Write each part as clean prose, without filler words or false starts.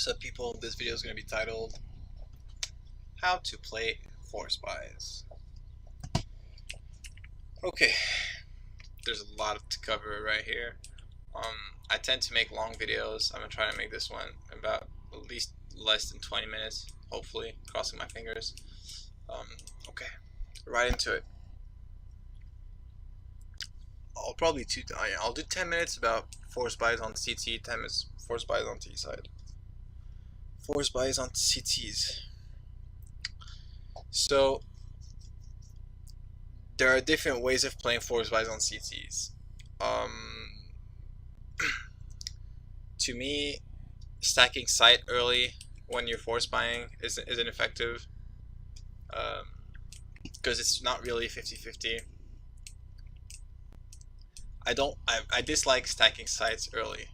So people, this video is going to be titled How to Play Force Buys. Okay, there's a lot to cover right here. I tend to make long videos. I'm going to try to make this one about at least less than 20 minutes, hopefully, crossing my fingers. Okay, right into it. I'll do 10 minutes about force buys on CT, 10 minutes force buys on T side. Force buys on CTs. So there are different ways of playing force buys on CTs. To me, stacking site early when you're force buying isn't effective because it's not really 50-50. I dislike stacking sites early.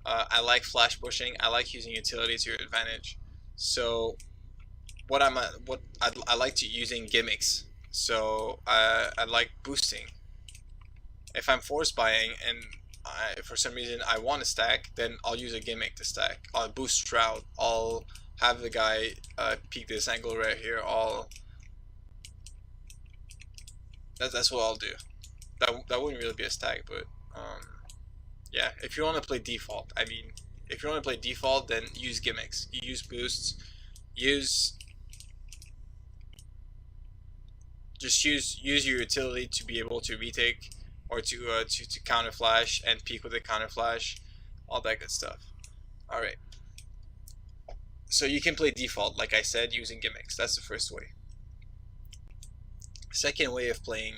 I like flash pushing. I like using utility to your advantage. So I like to using gimmicks. So I like boosting. If I'm force buying and for some reason I want to stack, then I'll use a gimmick to stack. I'll boost Shroud. I'll have the guy peek this angle right here. That's what I'll do. That wouldn't really be a stack, but yeah. If you want to play default, if you want to play default, then use gimmicks. You use boosts. Just use your utility to be able to retake or to counter flash and peek with a counter flash, all that good stuff. All right. So you can play default, like I said, using gimmicks. That's the first way. Second way of playing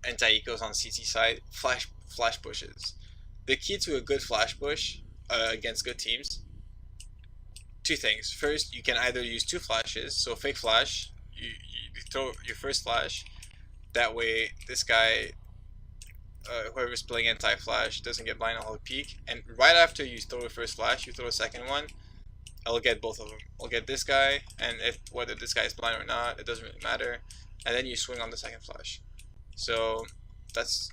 anti-ecos on CT side, flash pushes. The key to a good flash push against good teams, two things. First, you can either use two flashes, so fake flash, you throw your first flash, that way this guy, whoever's playing anti-flash, doesn't get blind on the peak, and right after you throw the first flash, you throw a second one, I'll get both of them. I'll get this guy, and whether this guy is blind or not, it doesn't really matter, and then you swing on the second flash. So that's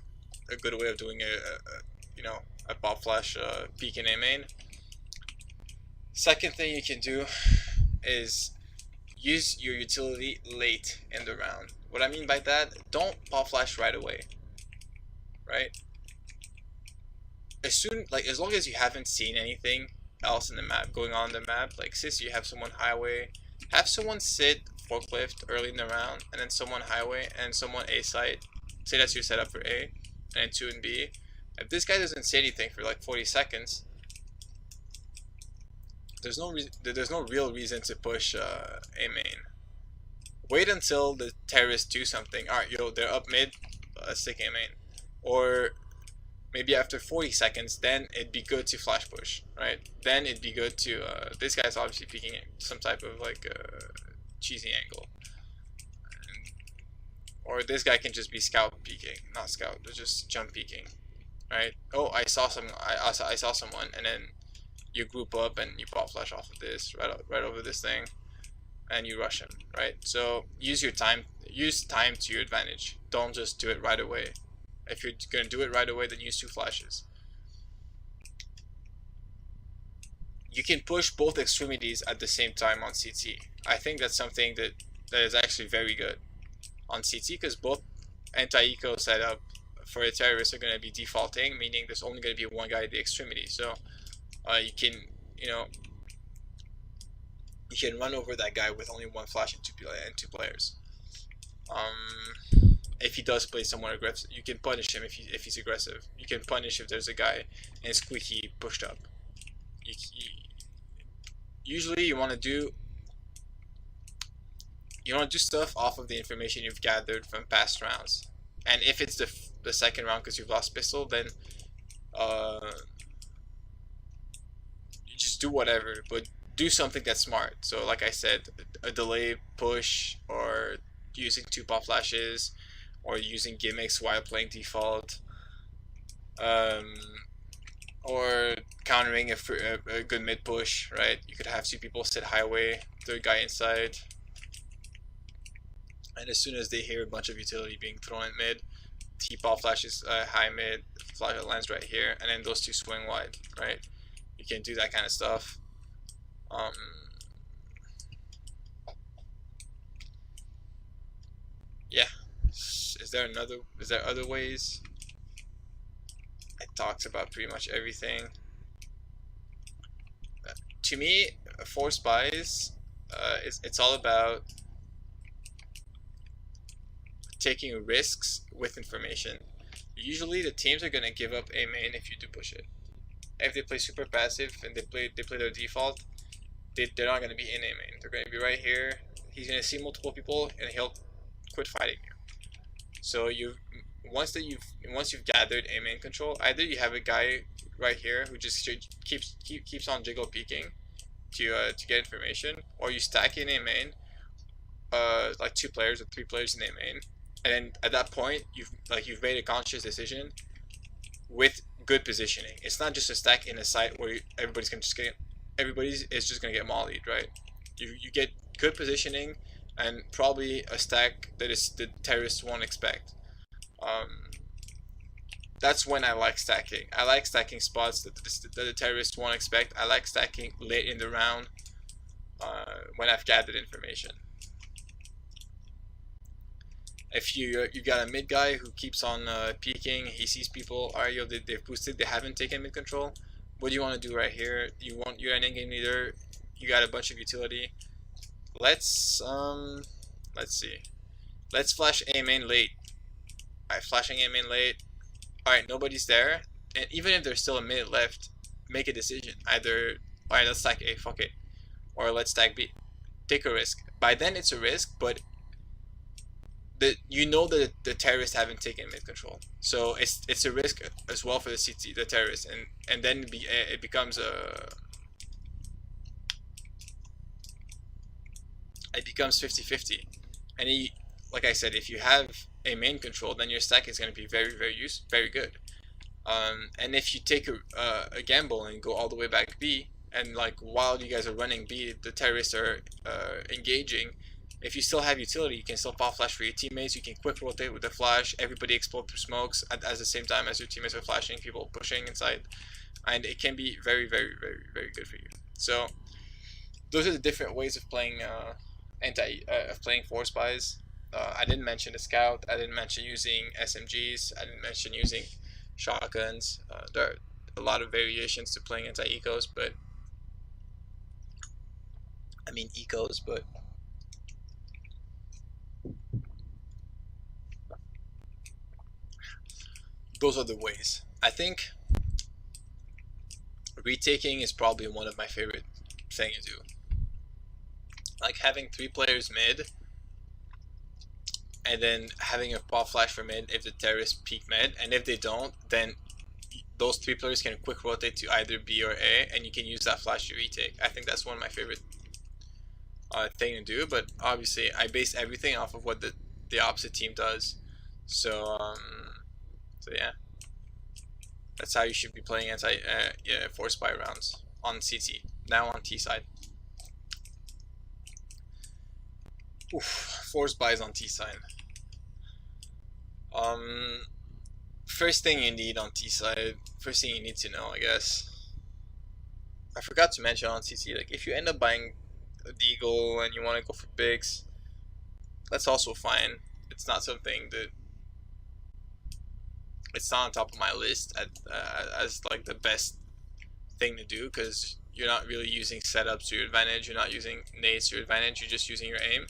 a good way of doing a pop flash peek in A main. Second thing you can do is use your utility late in the round. What I mean by that, don't pop flash right away, right? As long as you haven't seen anything else in the map going on in the map, like since you have someone highway, have someone sit forklift early in the round, and then someone highway and someone A site. Say that's your setup for A, and 2 and B. If this guy doesn't say anything for like 40 seconds, there's no real reason to push A main. Wait until the terrorists do something. Alright, they're up mid, stick A main. Or maybe after 40 seconds, then it'd be good to flash push, right? Then it'd be good to, this guy's obviously peeking some type of like cheesy angle. Or this guy can just be scout peeking, not scout, but just jump peeking, right? Oh, I saw someone, and then you group up and you pop flash off of this, right over this thing, and you rush him, right? So use time to your advantage. Don't just do it right away. If you're gonna do it right away, then use two flashes. You can push both extremities at the same time on CT. I think that's something that is actually very good on CT, because both anti-eco setup for a terrorist are going to be defaulting, meaning there's only going to be one guy at the extremity. So you can run over that guy with only one flash and two players. If he does play somewhat aggressive, you can punish him if he's aggressive. You can punish if there's a guy and squeaky pushed up. Usually you want to do stuff off of the information you've gathered from past rounds. And if it's the second round because you've lost pistol, then you just do whatever, but do something that's smart. So like I said, a delay push, or using two pop flashes, or using gimmicks while playing default, or countering a good mid push, right? You could have two people sit highway, third guy inside, and as soon as they hear a bunch of utility being thrown at mid, T-pop flashes high mid, flash lands right here, and then those two swing wide, right? You can do that kind of stuff. Yeah. Is there other ways? I talked about pretty much everything. To me, Force Buys, it's all about taking risks with information. Usually the teams are going to give up A main if you do push it. If they play super passive and they play their default, they're not going to be in A main. They're going to be right here. He's going to see multiple people and he'll quit fighting you. So once you've gathered A main control, either you have a guy right here who just keeps on jiggle peeking to get information, or you stack in A main, like 2 players or 3 players in A main, and then at that point you've made a conscious decision with good positioning. It's not just a stack in a site where everybody's just gonna get mollied, right? You get good positioning and probably a stack that the terrorists won't expect. That's when I like stacking. I like stacking spots that the terrorists won't expect. I like stacking late in the round when I've gathered information. If you got a mid guy who keeps on peeking, he sees people, they've boosted, they haven't taken mid control. What do you want to do right here? You're an in-game leader. You got a bunch of utility. Let's see. Let's flash A main late. Alright, flashing A main late. Alright, nobody's there. And even if there's still a minute left, make a decision. Either, alright, let's stack A, fuck it. Or let's stack B. Take a risk. By then it's a risk, but you know that the terrorists haven't taken mid control. So it's a risk as well for the CT, the terrorists. And then it becomes a... It becomes 50-50. And like I said, if you have A main control, then your stack is going to be very good. And if you take a gamble and go all the way back B, and like while you guys are running B, the terrorists are engaging, if you still have utility, you can still pop flash for your teammates. You can quick rotate with the flash. Everybody explode through smokes at the same time as your teammates are flashing, people pushing inside, and it can be very good for you. So those are the different ways of playing playing Force Buys. I didn't mention the scout. I didn't mention using SMGs. I didn't mention using shotguns. There are a lot of variations to playing anti-ecos, but I mean ecos, but those are the ways. I think retaking is probably one of my favorite things to do. Like having 3 players mid, and then having a pop flash for mid if the terrorists peek mid, and if they don't, then those 3 players can quick rotate to either B or A, and you can use that flash to retake. I think that's one of my favorite thing to do, but obviously I base everything off of what the opposite team does. So yeah, that's how you should be playing Force Buy rounds on CT. Now on T side. Force Buys on T side. First thing you need on T side, first thing you need to know, I guess. I forgot to mention on CT, like if you end up buying a Deagle and you want to go for picks, that's also fine. It's not something that it's not on top of my list as like the best thing to do, because you're not really using setups to your advantage. You're not using nades to your advantage. You're just using your aim.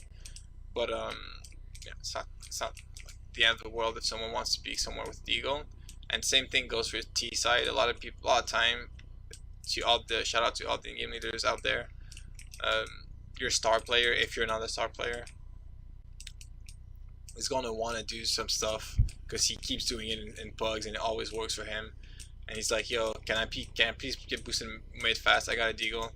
But yeah, it's not like the end of the world if someone wants to peek somewhere with Deagle. And same thing goes for T side. A lot of time to shout out to all the in-game leaders out there. Your star player, if you're not a star player, is gonna want to do some stuff because he keeps doing it in pugs and it always works for him. And he's like, yo, can I please get boosted mid fast? I got a Deagle.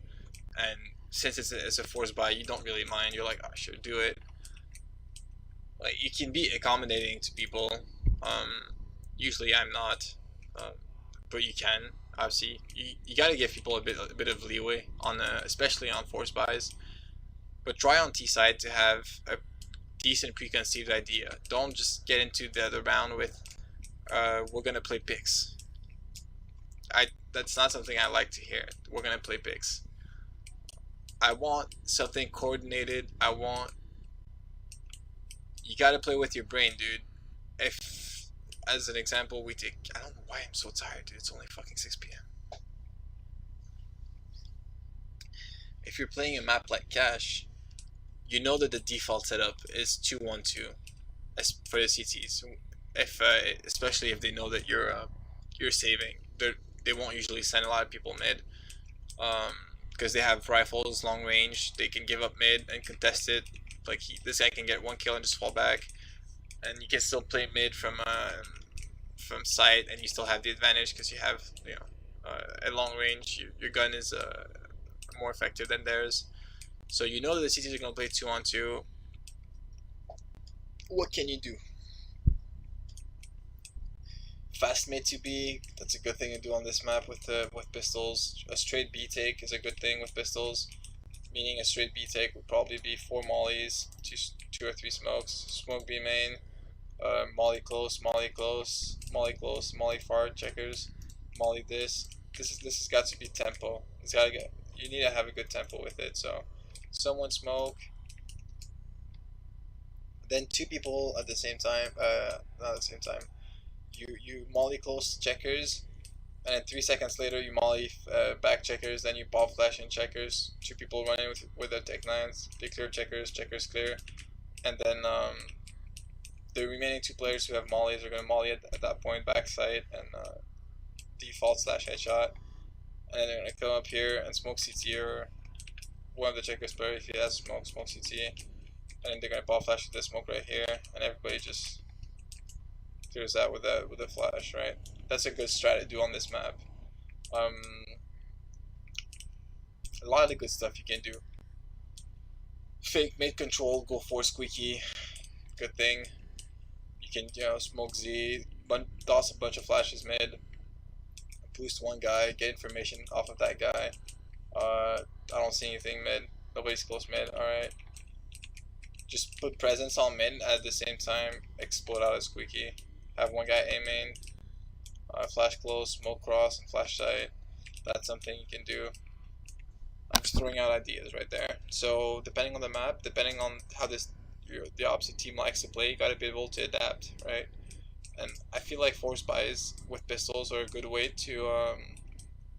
And since it's a Force Buy, you don't really mind. You're like, oh, I should do it. Like, you can be accommodating to people. Usually I'm not, but you can. Obviously, you gotta give people a bit of leeway on, especially on Force Buys. But try on T side to have a decent preconceived idea. Don't just get into the round with, we're gonna play picks. That's not something I like to hear. We're gonna play picks. I want something coordinated. You gotta play with your brain, dude. If, as an example, we take, I don't know why I'm so tired, dude. It's only fucking 6 p.m. If you're playing a map like Cache, you know that the default setup is 2-1-2 as for the CTs. If especially if they know that you're saving, they won't usually send a lot of people mid, because they have rifles, long range. They can give up mid and contest it. Like this guy can get 1 kill and just fall back, and you can still play mid from sight, and you still have the advantage because you have at long range. Your gun is more effective than theirs. So you know that the CTs are gonna play 2-on-2. What can you do? Fast mid to B, that's a good thing to do on this map with pistols. A straight B take is a good thing with pistols, meaning a straight B take would probably be 4 mollies, 2 or 3 smokes, smoke B main, molly close, molly close, molly close, molly far, checkers, molly this. This has got to be tempo. You need to have a good tempo with it. So someone smoke, then 2 people at the same time, not at the same time. You molly close checkers, and then 3 seconds later you molly back checkers, then you pop flash in checkers. 2 people running with their tech 9s, they clear checkers, checkers clear, and then the remaining 2 players who have mollies are going to molly at that point backside and default slash headshot, and then they're going to come up here and smoke CT or one of the checkers player if he has smoke CT, and then they're going to pop flash with the smoke right here, and everybody just clears that with a flash, right? That's a good strat to do on this map. A lot of the good stuff you can do. Fake mid control, go for squeaky, good thing. You can smoke Z, toss a bunch of flashes mid, boost one guy, get information off of that guy. I don't see anything mid. Nobody's close mid. All right. Just put presence on mid at the same time. Explode out a squeaky. Have one guy A main, flash close, smoke cross, and flash sight. That's something you can do. I'm just throwing out ideas right there. So depending on the map, depending on how the opposite team likes to play, you gotta be able to adapt, right? And I feel like force buys with pistols are a good way to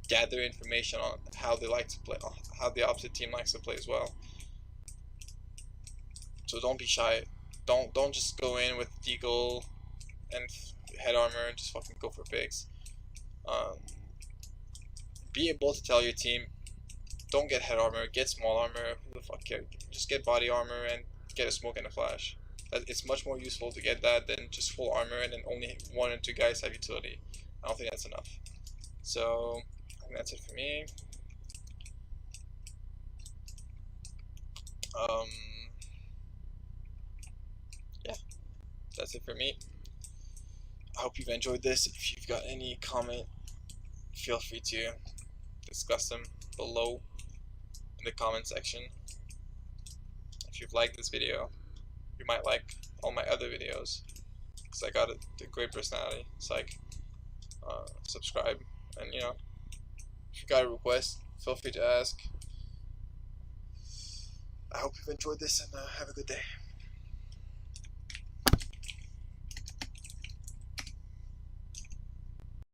gather information on how they like to play, how the opposite team likes to play as well. So don't be shy. Don't just go in with deagle and head armor and just fucking go for picks. Be able to tell your team, don't get head armor, get small armor. Who the fuck cares? Just get body armor and get a smoke and a flash. It's much more useful to get that than just full armor and then only 1 or 2 guys have utility. I don't think that's enough. So I think that's it for me. Yeah, that's it for me. I hope you've enjoyed this. If you've got any comment, feel free to discuss them below in the comment section. If you've liked this video, you might like all my other videos, because I got a great personality. It's like, subscribe, and if you got a request, feel free to ask. I hope you've enjoyed this, and have a good day.